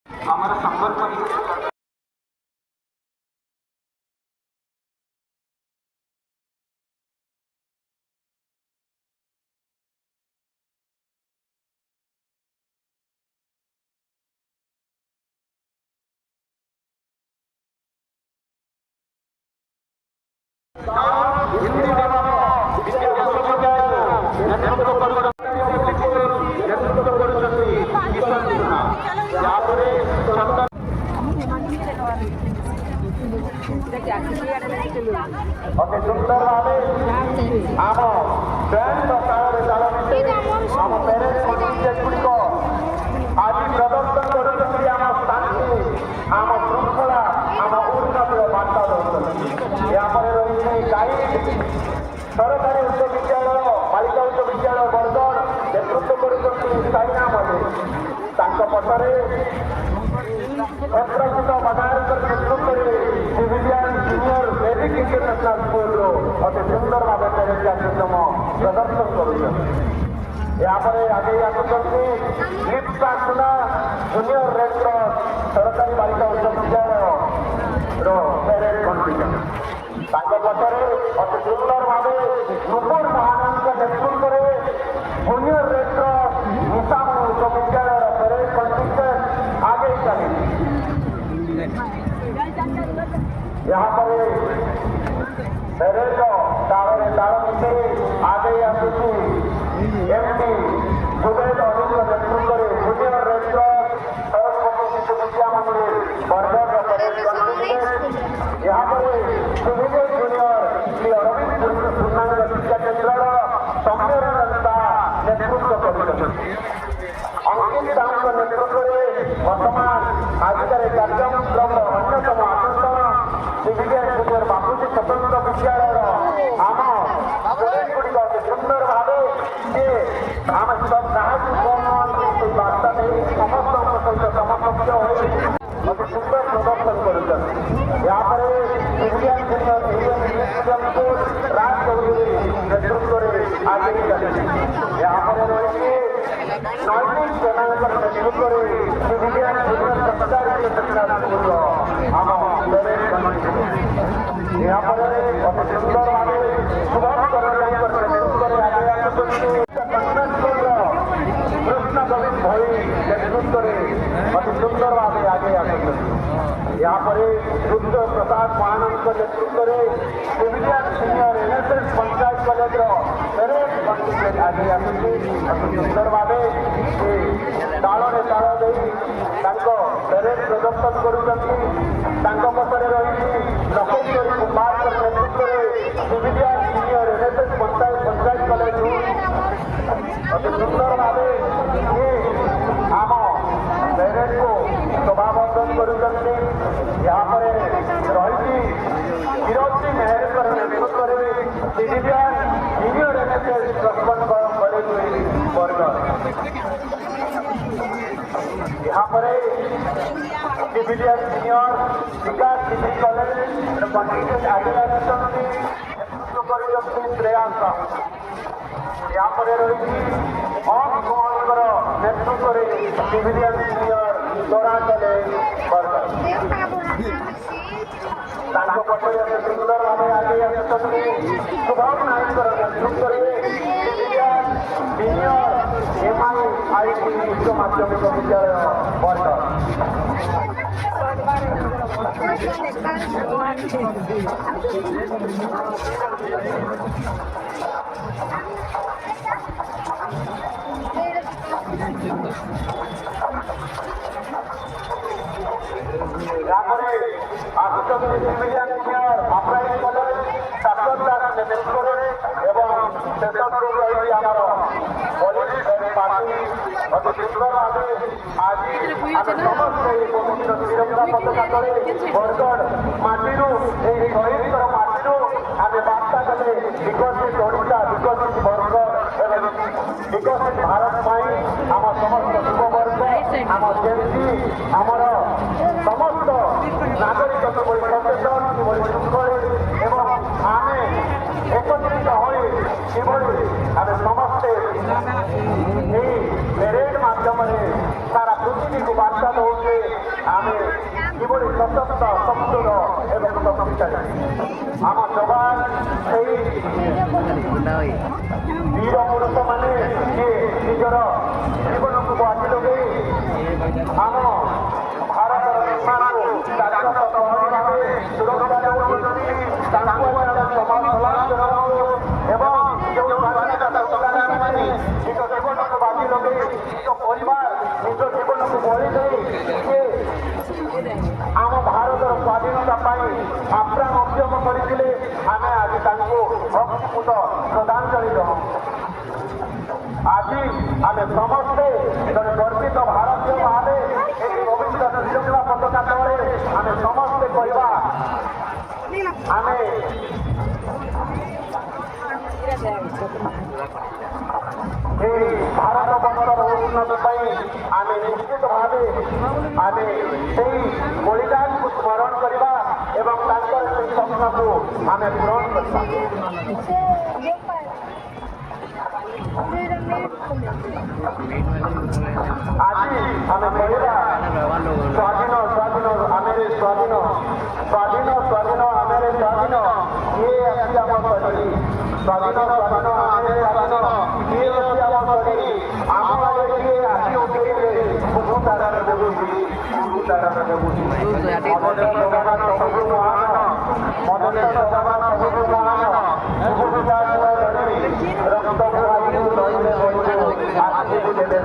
हमारा संपर्क अति सुंदर भावे आम बैंड ताल तालमे आम पेरेंट्स कन्टिजेंट गुड़िक आज प्रदर्शन करुँच आम शांति आम श्रृंखला आम उन्नतिर बार्ता दौरान यहाँ रही गाइड सरकारी उच्च विद्यालय बालिका उच्च विद्यालय बरगढ़ नेतृत्व करुना पटरे प्रकृत बदायक नेतृत्व सिविलियन जूनियर वैदिक इंटरनेशनल स्कूल अति सुंदर भाव पेरेंट कार्यक्रम प्रदर्शन कर आगे आसुच्च लिप्सा सुना जूनियर रेड क्रॉस सरकारी बालिका उच्च विद्यालय पेरेंट कन्टिजेंट पटरे अति सुंदर भाव नुपुर महानंद नेतृत्व जूनियर रेड क्रॉस निशान उच्च विद्यालय पेरेंट कन्टिजेंट आगे चले। यहाँ पर पेरेंट ताल मिसे आगे आसुची एमडी जुबेद अनिल नेतृत्व junior red cross Saraswati Shishu Vidya मंदिर बरगढ़ पेरेंट कन्टिजेंट यहाँ पर सिविलियन जूनियर श्री अरविंद पूर्णांग शिक्षा केन्द्र सम्मेलन नेतृत्व कर अंकित दास नेतृत्व वर्तमान आजिकार कार्यक्रम अन्यतम आकर्षण सिविलियन जूनियर बापूजी स्वतंत्र विद्यालय आम स्टूडेंट गुड़िक अति सुंदर भाव सी आम सब साहसी बार्ता नहीं समस्त सहित समकक्ष अति सुंदर प्रदर्शन कर यहाँ पर सिविलियन जूनियर मिडियम स्कूल राज चौधरी नेतृत्व आगे चले। यहाँ पर रही नैतिक सेना नेतृत्व सिविलियन जूनियर सरकारी स्कूल आम यहाँ पर अति सुंदर भाव शुभम नेतृत्व आगे आसुच्च कृष्ण गोविंद भई नेतृत्व अति सुंदर भाव आगे आसुच्च। यहाँ पर रुद्र प्रसाद महानंद नेतृत्व civilian senior NSS Panchayat college parent contingent आगे आसुच्च अति सुंदर भाव ताल दे पेरेंट प्रदर्शन कर रही लखेश्वरी कुमार नेतृत्व civilian senior NSS Panchayat college अति सुंदर भाव आम पेरेंट को शोभावर्धन कर यहाँ पर रही विरोधी मेहर नेतृत्व सिविलियन जूनियर एनएसएस प्रस्पन कॉलेज बरगढ़ यहाँ पर civilian senior Vikas degree college contingent आगे नेतृत्व कर श्रेयांश साहू यहाँ पर रही ओम कुमार नेतृत्व सिविलियन सीनियर दौरा कॉलेज बरगढ़ पटरे सुंदर भाव आगे आसुच्च शुभम नायक नेतृत्व सिविलियन सीनियर MIIT उच्च माध्यमिक विद्यालय Bargarh civilian engineer apprise college शासन दास नेतृत्व एवं शेषन रही आमर पुलिस पार्टी अति सुंदर भाव आज समस्त पवित्र तिरंगा पताका तले बरगढ़ माटी शहीद माटी आम बार्ता कले विकसित ओडिशा विकसित बरगढ़ एवं विकसित भारत आम समस्त युववर्ग आम जेएनसी आमर समस्त नागरिक सचेतन शृंखल एवं आम एकत्रित हो आम समस्ते ପିଢ଼ିକୁ ବାର୍ତ୍ତା ଦେଉଛେ ଆମେ କିଭଳି ସଶକ୍ତ ଶକ୍ତର ଏବଂ ଶକ୍ତିଶାଳୀ। ଆମ ଯବାନ ସେଇ ବୀର ପୁରୁଷମାନେ ଯିଏ ନିଜର ଜୀବନକୁ ବାଜି ଲଗେଇ ଆମ ଭାରତର ନିର୍ମାଣକୁ ଜାଗ୍ରତ ପ୍ରହରୀ ଭାବେ ସୁରକ୍ଷା ଦେଉଛନ୍ତି। ତାଙ୍କୁ ଆମେ ସମାଜ ଜଣାଉଛୁ ଏବଂ ଯେଉଁ ସ୍ୱାଧୀନତା ସଂଗ୍ରାମୀମାନେ ନିଜ ଜୀବନକୁ ବାଜି ଲଗେଇ ନିଜ ପରିବାର ନିଜ ଜୀବନକୁ ବଳି ଦେଇ ଆମ ଭାରତର ସ୍ୱାଧୀନତା ପାଇଁ ଆପ୍ରାଣ ଉଦ୍ୟମ କରିଥିଲେ ଆମେ ଆଜି ତାଙ୍କୁ ଭକ୍ତିପୂତ ଶ୍ରଦ୍ଧାଞ୍ଜଳି ଦେଉ। ଆଜି ଆମେ ସମସ୍ତେ ଜଣେ ଗର୍ବିତ ଭାରତୀୟ ଭାବେ ଏହି ପବିତ୍ର ତ୍ରିରଙ୍ଗା ପତାକା ତଳେ ଆମେ ସମସ୍ତେ କହିବା ଆମେ এই ଭାରତ ବର୍ଷର ଉନ୍ନତି ପାଇଁ ଆମେ ନିଶ୍ଚିତ ଭାବେ ଆମେ ସେଇ ବଳିଦାନକୁ ସ୍ମରଣ କରିବା ଏବଂ ତାଙ୍କର ସେଇ ସ୍ୱପ୍ନକୁ ଆମେ ପୂରଣ କରିବା। ଆଜି ଆମେ କହିବା ସ୍ୱାଧୀନ ସ୍ୱାଧୀନ ଆମେରେ ସ୍ୱାଧୀନ ସ୍ୱାଧୀନ ସ୍ୱାଧୀନ ଆମେରେ ସ୍ୱାଧୀନ କିଏ ଆସି ଆମ ଶରୀର ସ୍ୱାଧୀନ ସ୍ୱାଧୀନ ଆମେରେ ସ୍ୱାଧୀନ କିଏ ଅଛି ଆମ ଶରୀର ଆମ ଆଗରେ କିଏ ଆସି ଉଠେଇଲେ ସବୁ ତାରାରେ ଦେବୁଛି ସବୁ ତାରାରେ ଦେବୁଛି ମଦନ ଭଗବାନ ସବୁ ମହାନ ମଦନ ଭଗବାନ ସବୁ ମହାନ ସବୁ ବିଚାର ରକ୍ତକୁ ଆଗକୁ ରହିଲେ ଆଗକୁ ଦେବେ।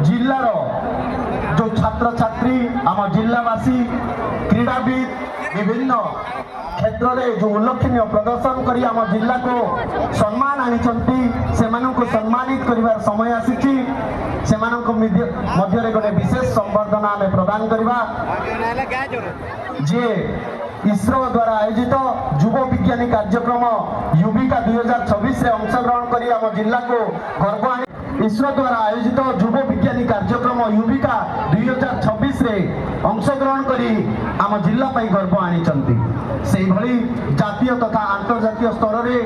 जिल्लार जो छात्र छात्री आम जिलावासी क्रीड़ाविद विभिन्न क्षेत्र में जो उल्लेखनीय प्रदर्शन कर आम जिला को सम्मान आनी सम्मानित कर समय आसी मध्य गोटे विशेष संबर्धना आम प्रदान करवा जे इसरो द्वारा आयोजित युव विज्ञानी कार्यक्रम युविका 2026 रे अंशग्रहण कर आम जिला को गर्व आनी इसरो द्वारा आयोजित युव विज्ञानी कार्यक्रम युविका 2026 रे अंशग्रहण करी आम जिला पाई गर्व आनी से भली जातीय तथा अंतर्जातीय स्तर रे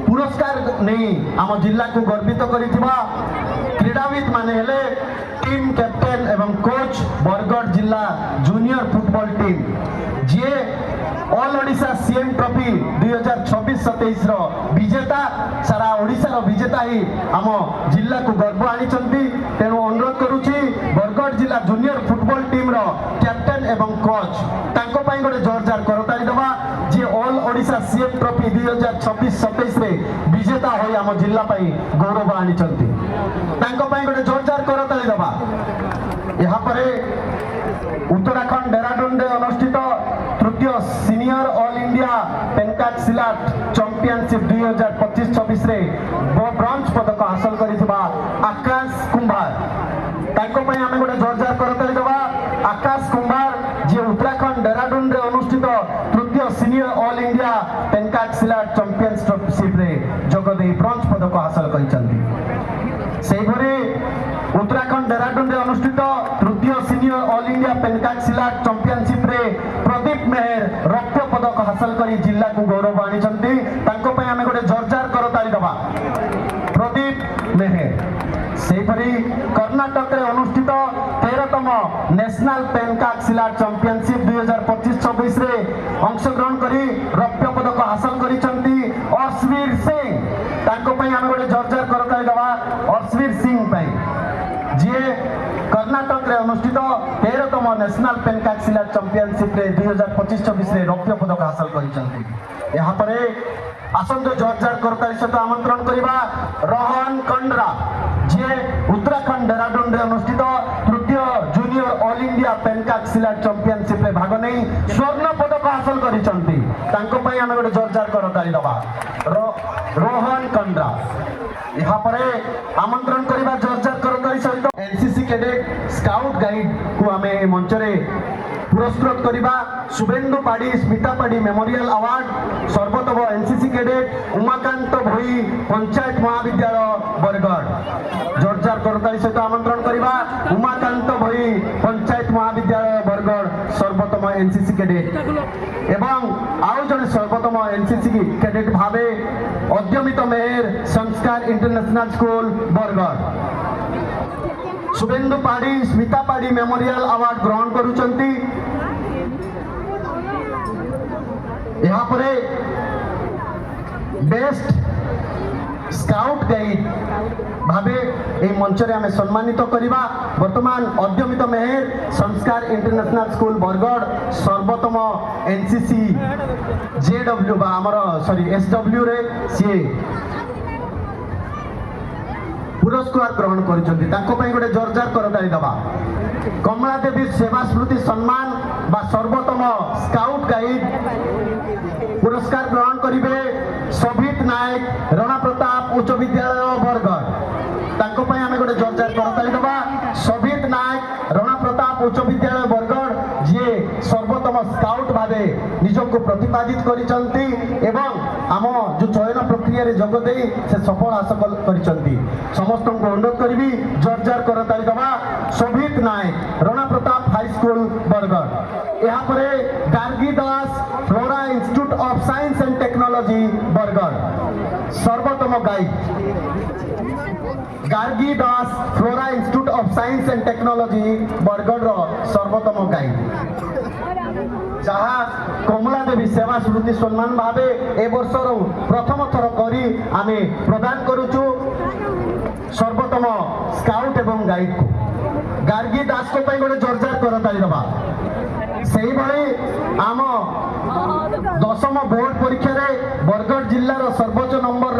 पुरस्कार नहीं आम जिला को गर्वित करिथिबा क्रीड़ाविद माने हेले टीम कैप्टेन एवं कोच बरगढ़ जिला जूनियर फुटबॉल टीम जे ऑल ओडिशा सीएम ट्रॉफी 2026-27 रो विजेता सारा ओडिशा रो विजेता ही आम जिला को गर्व आनी तेणु अनुरोध करुछि बरगढ़ जिला जूनियर फुटबॉल टीम रो कैप्टेन एवं कोच तांको पई गोटे जोरदार करताली दबा जे ऑल ओडिशा सीएम ट्रॉफी 2026-27 रे विजेता होई आम जिला पई गौरव आनी तांको पई गोटे जोरदार करताली दबा। यहाँ पर उत्तराखंड देहरादून रे अनुष्ठित तृतीय senior all India पेनकाक सिलाट champion championship 2025-26 रे ब्रोंज पदक हासिल करिथिबा आकाश कुंभार ताको पई हमें गोटे जोरदार करताली देबा। आकाश कुंभार जे उत्तराखंड देहरादून रे अनुष्ठित तृतीय सीनियर ऑल इंडिया पेनकाक्सिलाट चैंपियनशिप रे जोग दे ब्रोंज पदक हासिल करिसंती। सेही भरी उत्तराखंड देहरादून रे अनुष्ठित तृतीय सीनियर ऑल इंडिया पेनकाक्सिलाट चैंपियनशिप रे प्रदीप मेहर रौप्य पदक हासिल करी जिला को गौरव आनिचंती। ताको पई हमें गोटे जोरदार करताली देबा। प्रदीप मेहर सेपरी कर्नाटक रे अनुष्ठित 13तम नेशनल पेनकाक्सिलाट चैंपियनशिप 2025-26 रे अंशग्रहण करी रौप्य पदक हासिल करिसंती अर्शवीर सिंह। ताको पई हमें गोटे जोरदार करताली देबा अर्शवीर सिंह पई जे कर्नाटक रे अनुष्ठित 13तम नेशनल पेनकाक्सिलाट चैंपियनशिप रे 2025-26 रे रौप्य पदक हासिल करिसंती। यहाँ पर आसंत जोरदार करताली सहित आमंत्रण करिबा रोहन कंड्रा जे उत्तराखंड देहरादून रे अनुष्ठित तृतीय जूनियर ऑल इंडिया पेनकाक्सिलाट चैंपियनशिप रे भाग नै स्वर्ण पदक हासिल करिसंती। तांको पई हम गोटे जोरदार करताली दबा रोहन कंड्रा। यहाँ पर आमंत्रण करिबा जोरदार करताली सहित एनसीसी कैडेट स्काउट गाइड को हमें मंच रे पुरस्कृत करिबा शुभेंदु पाड़ी स्मिता पाड़ी मेमोरियल अवार्ड सर्वोत्तम एनसीसी कैडेट उमाकांत भोई पंचायत महाविद्यालय बरगढ़। जोरदार करताली सहित आमंत्रण करिबा उमाकांत भोई पंचायत महाविद्यालय बरगढ़ सर्वोत्तम एनसीसी कैडेट एवं आउ जने सर्वोत्तम एनसीसी कैडेट भावे अद्यमित मेहर संस्कार इंटरनेशनल स्कूल बरगढ़ शुभेंदु पाड़ी स्मिता पाड़ी मेमोरियल अवार्ड ग्रहण करुचंती। यहाँ पर बेस्ट स्काउट गाइड भावे ए मंच रे हमें सम्मानित करिबा वर्तमान अद्यमित मेहर संस्कार इंटरनेशनल स्कूल बरगढ़ सर्वोत्तम एनसीसी जेडब्ल्यू बा हमर सॉरी एसडब्ल्यू रे सी पुरस्कार ग्रहण करिसंती। ताको पई गोटे जोरदार करताली दबा। कमला देवी सेवा स्मृति सम्मान बा सर्वोत्तम स्काउट गाइड पुरस्कार ग्रहण करिवे शोभित नायक राणा प्रताप उच्च विद्यालय बरगढ़। ताको पई हमें गोटे जोरदार करताली दबा। शोभित नायक राणा प्रताप उच्च विद्यालय बरगढ़ जे सर्वोत्तम स्काउट भावे निजको प्रतिपादित करिसंती एवं आम जो चयन प्रक्रिया रे जोग देई से सफल हासिल करिसंती। समस्त को अनुरोध करिबी जोरदार करताली दबा। Shobhit Nayak Rana Pratap high school Bargarh. यहाँ पर Gargi Das Flora institute of science and technology Bargarh सर्वोत्तम guide Gargi Das Flora institute of science and technology Bargarh सर्वोत्तम गाइड जहाँ कमला देवी सेवा स्मृति सम्मान भावे ए वर्षर प्रथम थर करी आमे प्रदान करूचु सर्वोत्तम स्काउट एवं गाइड को गार्गी दास को पई गोटे जोरदार करताली दबा। सेही भली आम 10म बोर्ड परीक्षा रे बरगढ़ जिल्लार सर्वोच्च नंबर